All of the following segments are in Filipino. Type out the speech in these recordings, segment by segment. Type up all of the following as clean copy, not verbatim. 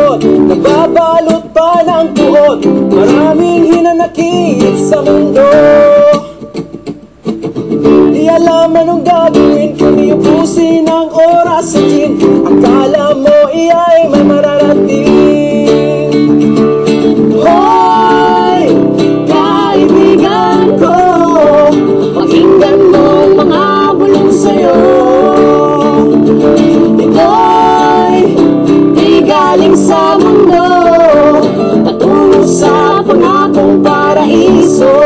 lungkot, nagbabalot pa ng puot, maraming hinanakit sa mundo. Di alam anong gagawin, kundi ubusin ang oras sa gin. Akala mo iya'y may mararating. Hoy, kaibigan ko, pakinggan mo ang mga bulong sa'yo. Ito'y di galing sa mundo, patungo sa pangakong paraiso.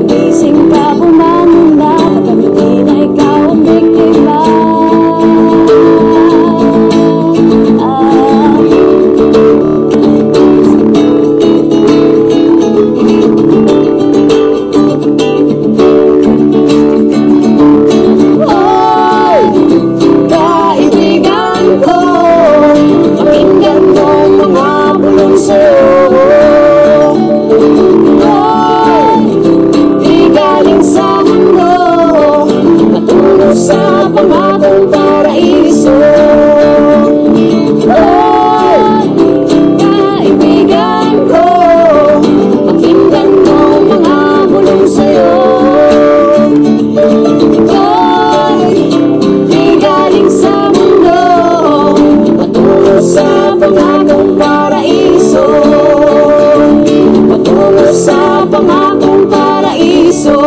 Gising ka, bumangon na, pagkabitin na ikaw ang biktima. Hoy, kaibigan ko, pakinggan mo mga bulong sa'yo. Sa pangakong paraiso. Oh, kaibigan ko, pakinggan mo mga bulong sa'yo. Ito'y di galing sa mundo, patungo sa pangakong paraiso. Patungo sa pangakong paraiso.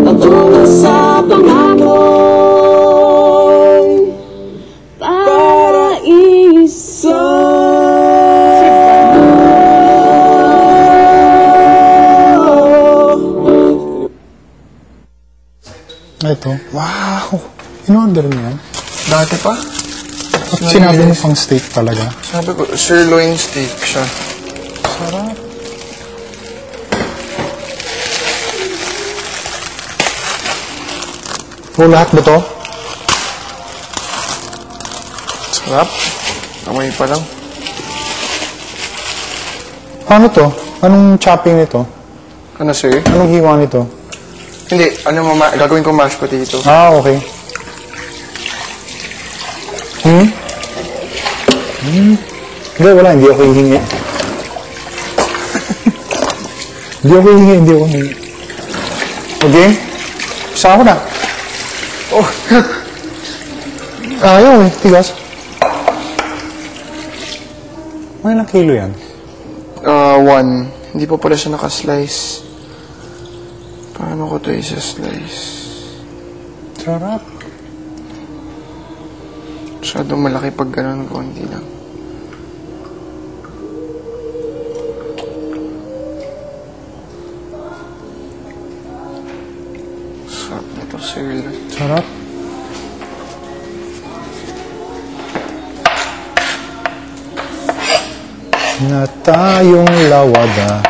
Patungo sa pangakong paraiso. Ito. Wow! In-order mo yan? Dati pa? Sinabi mo pang steak talaga? Sabi ko, sirloin steak siya. Sarap. O, lahat ba to? Sarap. Amoy pa lang. Ano to? Anong chopping nito? Ano, sir? Anong hiwa nito? Hindi. Ano, gagawin ko mashed potato. Ah, okay. Hindi, wala. Hindi ako hihingi. Hindi ako hihingi. Okay? Isa ako na. Oh. Ayaw eh. Tigas. May ilang kilo yan? 1. Hindi pa pala siya nakaslice. Paano ko ito isa-slice? Sarap. Masyadong malaki pag gano'n, konti lang. Sarap nito, sir. Sarap. Na tayong lawada.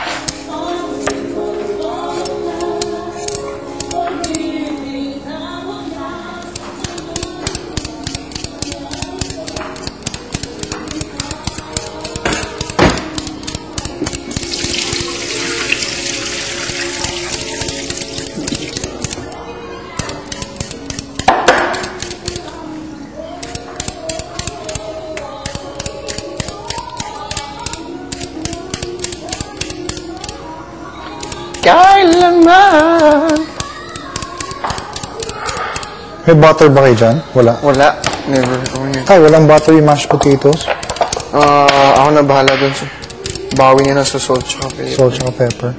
Kailangan. May butter ba kayo dyan? Wala. Wala. Never. Ay, walang butter yung mashed potatoes? Ako na bahala dun sa bawi niya na sa salt tsaka pepper. Salt tsaka pepper.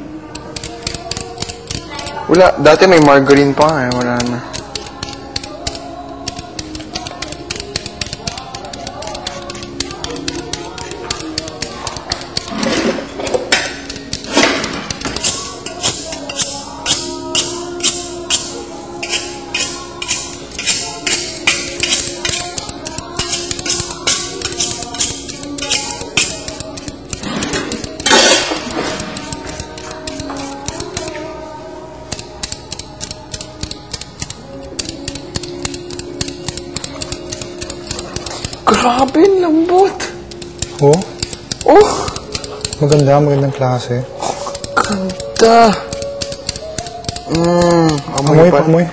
Wala. Dati may margarine pa nga eh. Wala na. Grabe, lambot. Oh? Oh! Magandang klase. Ganda. Amoy Amoy pa. pa, amoy.